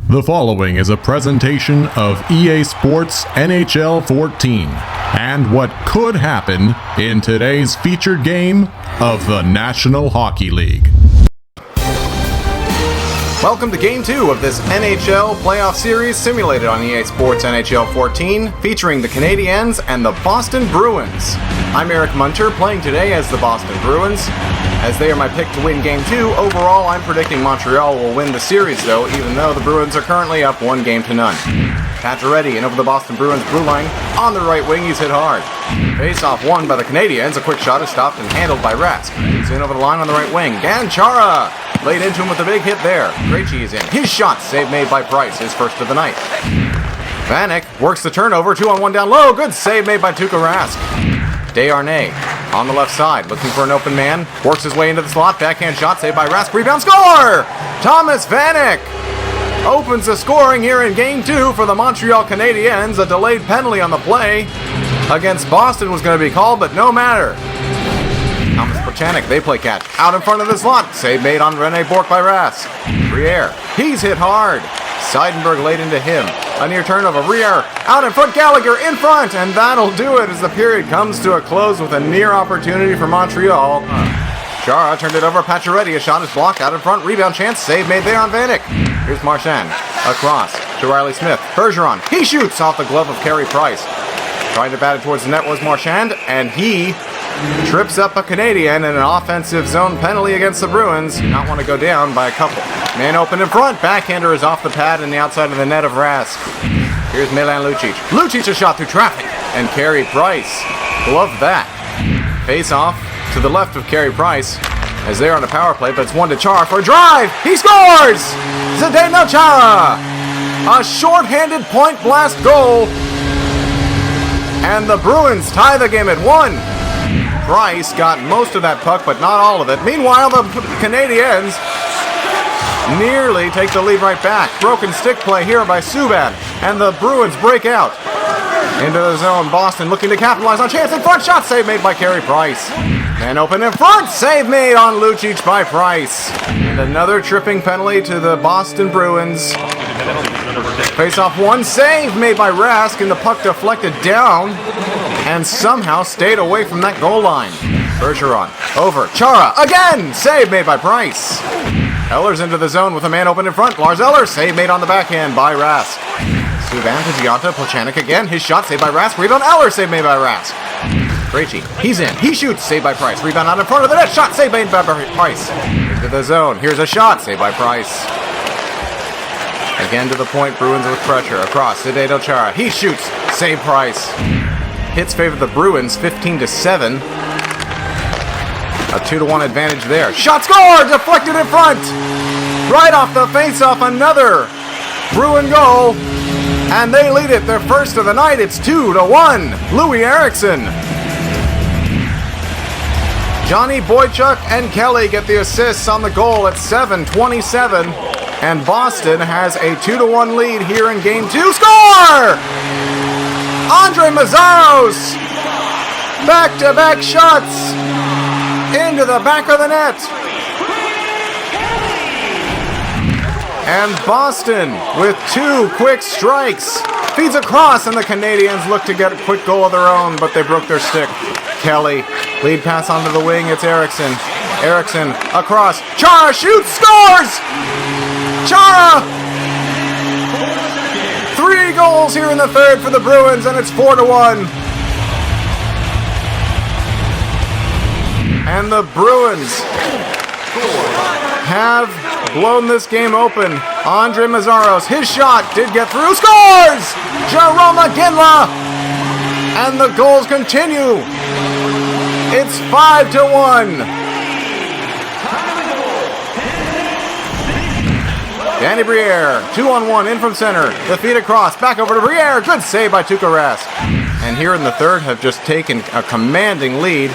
The following is a presentation of EA Sports NHL 14 and what could happen in today's featured game of the National Hockey League. Welcome to Game 2 of this NHL playoff series simulated on EA Sports NHL 14, featuring the Canadiens and the Boston Bruins. I'm Eric Munter, playing today as the Boston Bruins. As they are my pick to win Game 2, overall I'm predicting Montreal will win the series though, even though the Bruins are currently up 1-0. Pacioretty in over the Boston Bruins blue line. On the right wing, he's hit hard. Face-off won by the Canadiens. A quick shot is stopped and handled by Rask. He's in over the line on the right wing. Dan Chara laid into him with a big hit there. Krejci is in. His shot, save made by Price, his first of the night. Vanek works the turnover, 2-on-1 down low. Good save made by Tuukka Rask. Desharnais on the left side, looking for an open man. Works his way into the slot. Backhand shot, saved by Rask. Rebound, score! Thomas Vanek opens the scoring here in Game 2 for the Montreal Canadiens. A delayed penalty on the play against Boston was going to be called, but no matter. Thomas Plechanek, they play catch. Out in front of the slot. Save made on Rene Bourque by Rask. Briere, he's hit hard. Seidenberg laid into him. A near turnover. Briere out in front. Gallagher in front. And that'll do it as the period comes to a close with a near opportunity for Montreal. Chara turned it over. Pacioretty. A shot is blocked out in front. Rebound chance. Save made there on Vanek. Here's Marchand. Across to Riley Smith. Bergeron. He shoots off the glove of Carey Price. Trying to bat it towards the net was Marchand. And he trips up a Canadian in an offensive zone penalty against the Bruins. Do not want to go down by a couple. Man open in front. Backhander is off the pad and the outside of the net of Rask. Here's Milan Lucic. Lucic a shot through traffic. And Carey Price. Love that. Face off to the left of Carey Price as they're on a power play, but it's one to Chara for a drive. He scores! Zdeno Chara! A short-handed point blast goal. And the Bruins tie the game at 1. Price got most of that puck, but not all of it. Meanwhile, the Canadiens nearly take the lead right back. Broken stick play here by Subban, and the Bruins break out into the zone. Boston looking to capitalize on chance in front. Shot save made by Carey Price. Man open in front. Save made on Lucic by Price. And another tripping penalty to the Boston Bruins. Face-off one. Save made by Rask, and the puck deflected down and somehow stayed away from that goal line. Bergeron over. Chara again. Save made by Price. Eller's into the zone with a man open in front. Lars Eller. Save made on the backhand by Rask. Subban to Gionta. Plechanek again. His shot saved by Rask. Rebound. Eller save made by Rask. Krejci. He's in. He shoots. Saved by Price. Rebound out in front of the net. Shot saved made by Price. Into the zone. Here's a shot. Saved by Price. Again to the point. Bruins with pressure. Across. Zdeno Chara. He shoots. Save Price. Hits favor the Bruins 15-7. A 2-1 advantage there. Shot scored! Deflected in front! Right off the face-off, another Bruin goal. And they lead it, their first of the night. It's 2-1. Louis Eriksson. Johnny Boychuk and Kelly get the assists on the goal at 7:27. And Boston has a 2-1 lead here in Game 2. Score! Andre Mazzaros! Back-to-back shots into the back of the net. And Boston with 2 quick strikes. Feeds across, and the Canadiens look to get a quick goal of their own, but they broke their stick. Kelly, lead pass onto the wing. It's Eriksson. Eriksson across. Chara shoots, scores! Chara! 3 goals here in the third for the Bruins, and it's 4-1. And the Bruins have blown this game open. Andre Mazzaros, his shot did get through. Scores! Jarome Iginla! And the goals continue. It's 5-1. Danny Briere, 2-on-1 in from center. The feed across, back over to Briere. Good save by Tuukka Rask. And here in the third have just taken a commanding lead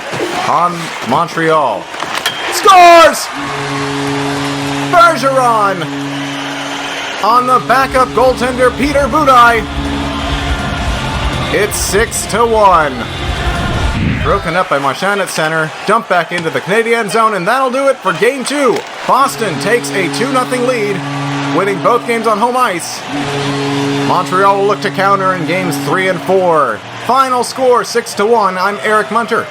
on Montreal. Scores! Bergeron on the backup goaltender Peter Budaj. It's 6-1. Broken up by Marchand at center. Dumped back into the Canadian zone, and that'll do it for Game 2. Boston takes a 2-0 lead winning both games on home ice. Montreal will look to counter in games 3 and 4. Final score 6-1. I'm Eric Munter.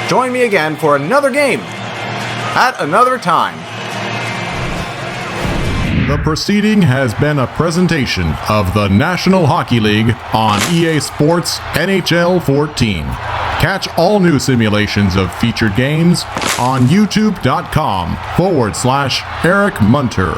Join me again for another game at another time. The proceeding has been a presentation of the National Hockey League on EA Sports NHL 14. Catch all new simulations of featured games on youtube.com/Eric Munter.